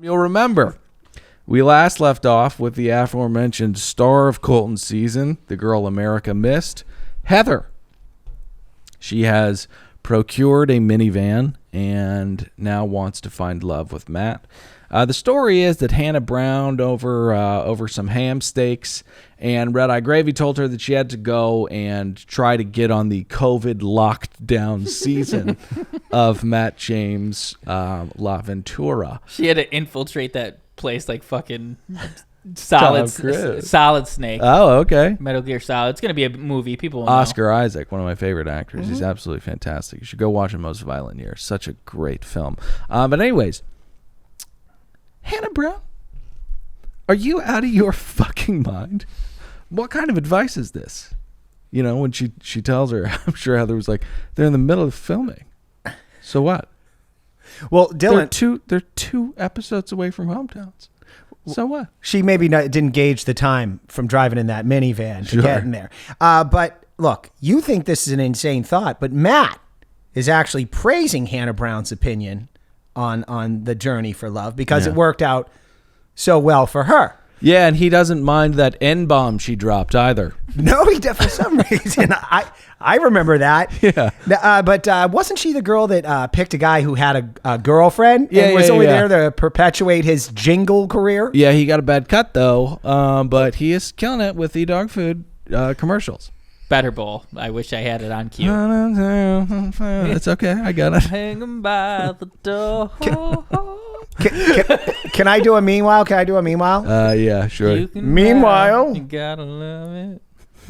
You'll remember, we last left off with the aforementioned star of Colton's season, the girl America missed, Heather. She has procured a minivan and now wants to find love with Matt. The story is that Hannah browned over some ham steaks, and Red Eye Gravy told her that she had to go and try to get on the COVID locked down season of Matt James' La Ventura. She had to infiltrate that place like fucking Solid Snake. Oh, okay. Metal Gear Solid. It's going to be a movie. People will Oscar Isaac, one of my favorite actors. Mm-hmm. He's absolutely fantastic. You should go watch The Most Violent Year. Such a great film. But anyways, Hannah Brown, are you out of your fucking mind? What kind of advice is this? You know, when she tells her, I'm sure Heather was like, they're in the middle of filming. So what? Well, Dylan, they're two episodes away from hometowns. So what? She maybe didn't gauge the time from driving in that minivan to get in there. But look, you think this is an insane thought, but Matt is actually praising Hannah Brown's opinion on the journey for love because it worked out so well for her. Yeah, and he doesn't mind that N-bomb she dropped either. No, he did for some reason. I remember that. Yeah. But wasn't she the girl that picked a guy who had a girlfriend and was only there to perpetuate his jingle career? Yeah, he got a bad cut, though. But he is killing it with the dog food commercials. Better Bowl. I wish I had it on cue. It's okay. I got it. Hanging by the door. Can I do a meanwhile? Yeah, sure. Meanwhile, you gotta love it.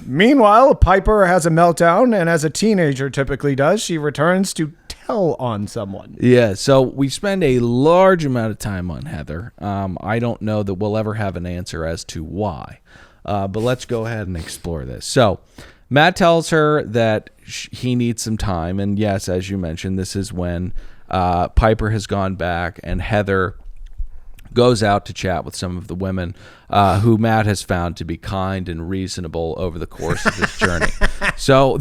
Meanwhile, Piper has a meltdown, and as a teenager typically does, she returns to tell on someone. Yeah, so we spend a large amount of time on Heather. I don't know that we'll ever have an answer as to why, but let's go ahead and explore this. So Matt tells her that he needs some time, and yes, as you mentioned, this is when Piper has gone back, and Heather goes out to chat with some of the women who Matt has found to be kind and reasonable over the course of this journey. So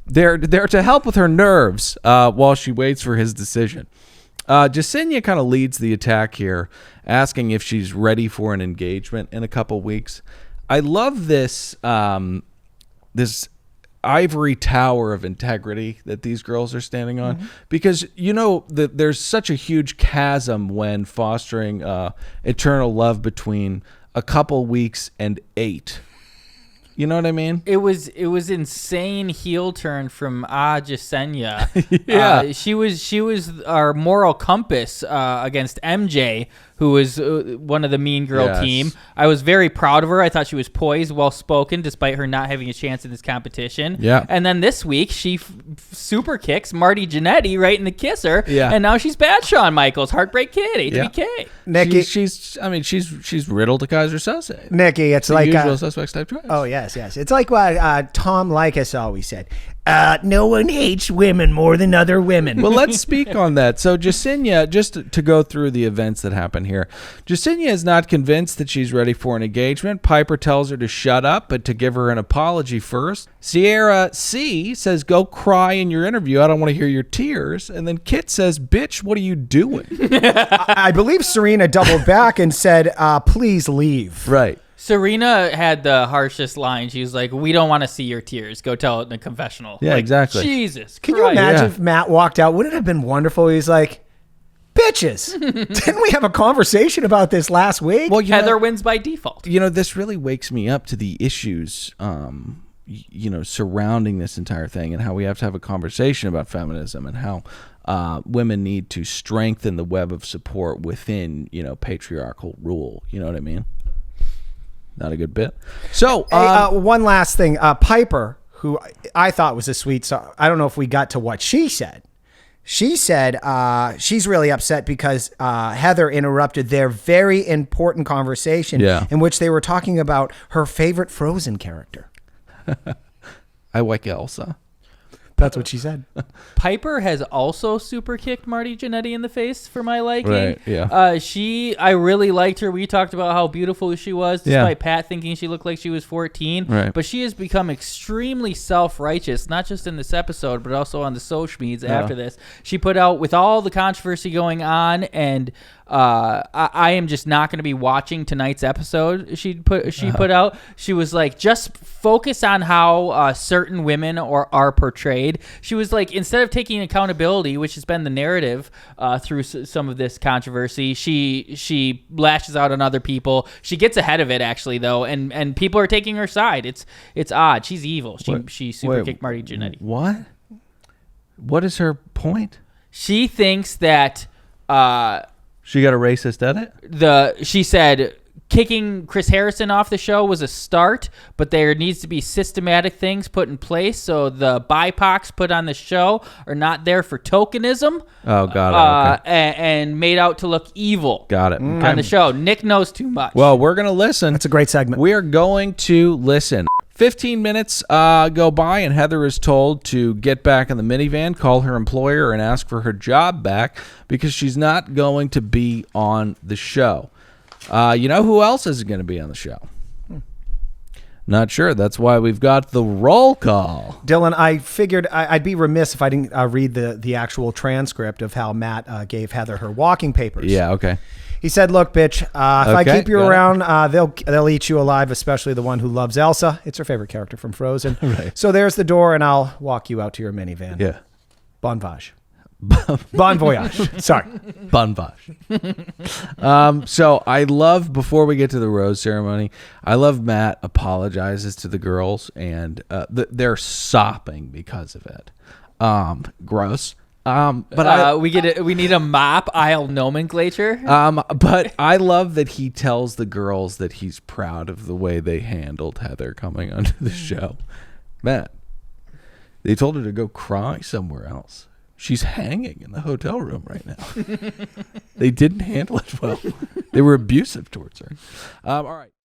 they're to help with her nerves while she waits for his decision. Jasenia kind of leads the attack here, asking if she's ready for an engagement in a couple weeks. I love this this ivory tower of integrity that these girls are standing on, because you know that there's such a huge chasm when fostering eternal love between a couple weeks and 8. You know what I mean? It was insane heel turn from Jasenia. Yeah, she was our moral compass against MJ, who was one of the mean girl team. I was very proud of her. I thought she was poised, well spoken, despite her not having a chance in this competition. Yeah. And then this week she super kicks Marty Jannetty right in the kisser. Yeah. And now she's bad Shawn Michaels, Heartbreak Kid, HBK. Nikki, she's riddled to Kaiser Sose. Nikki, it's the like usual suspects type choice. Oh yes. It's like what Tom Likas always said. No one hates women more than other women. Well, let's speak on that. So Jasenia, just to go through the events that happen here, Jasenia is not convinced that she's ready for an engagement. Piper tells her to shut up, but to give her an apology first. Sierra C says, go cry in your interview. I don't want to hear your tears. And then Kit says, bitch, what are you doing? I believe Serena doubled back and said, please leave. Right. Serena had the harshest line. She was like, we don't want to see your tears. Go tell it in the confessional. Yeah, like, exactly. Jesus Can Christ. you imagine if Matt walked out? Wouldn't it have been wonderful? He's like, bitches, didn't we have a conversation about this last week? Well, Heather wins by default. You know, this really wakes me up to the issues, surrounding this entire thing, and how we have to have a conversation about feminism and how women need to strengthen the web of support within, patriarchal rule. You know what I mean? Not a good bit. So one last thing. Piper, who I thought was a sweet song. I don't know if we got to what she said. She said she's really upset because Heather interrupted their very important conversation in which they were talking about her favorite Frozen character. I like Elsa. That's what she said. Piper has also super kicked Marty Jannetty in the face for my liking. Right, yeah. I really liked her. We talked about how beautiful she was, despite Pat thinking she looked like she was 14. Right. But she has become extremely self-righteous, not just in this episode, but also on the social medias after this. She put out, with all the controversy going on and I am just not going to be watching tonight's episode. She put out. She was like, just focus on how certain women are portrayed. She was like, instead of taking accountability, which has been the narrative through some of this controversy, she lashes out on other people. She gets ahead of it actually though, and people are taking her side. It's odd. She's evil. She super kicked Marty Jannetty. What is her point? She thinks that she got a racist edit? She said kicking Chris Harrison off the show was a start, but there needs to be systematic things put in place so the BIPOCs put on the show are not there for tokenism. Oh, got it. Okay. And made out to look evil. Got it. On the show. Nick knows too much. Well, we're going to listen. That's a great segment. We are going to listen. 15 minutes go by, and Heather is told to get back in the minivan, call her employer, and ask for her job back because she's not going to be on the show. You know who else is going to be on the show? Not sure. That's why we've got the roll call. Dylan, I figured I'd be remiss if I didn't read the actual transcript of how Matt gave Heather her walking papers. Yeah, okay. He said, look, bitch, if I keep you around, they'll eat you alive, especially the one who loves Elsa. It's her favorite character from Frozen. Right. So there's the door, and I'll walk you out to your minivan. Yeah. Bon voyage. Bon voyage. Sorry. Bon voyage. So I love, before we get to the rose ceremony, I love Matt apologizes to the girls, and they're sopping because of it. Gross. But we need a mop aisle nomenclature. But I love that he tells the girls that he's proud of the way they handled Heather coming onto the show. Matt, they told her to go cry somewhere else. She's hanging in the hotel room right now. They didn't handle it well. They were abusive towards her. All right.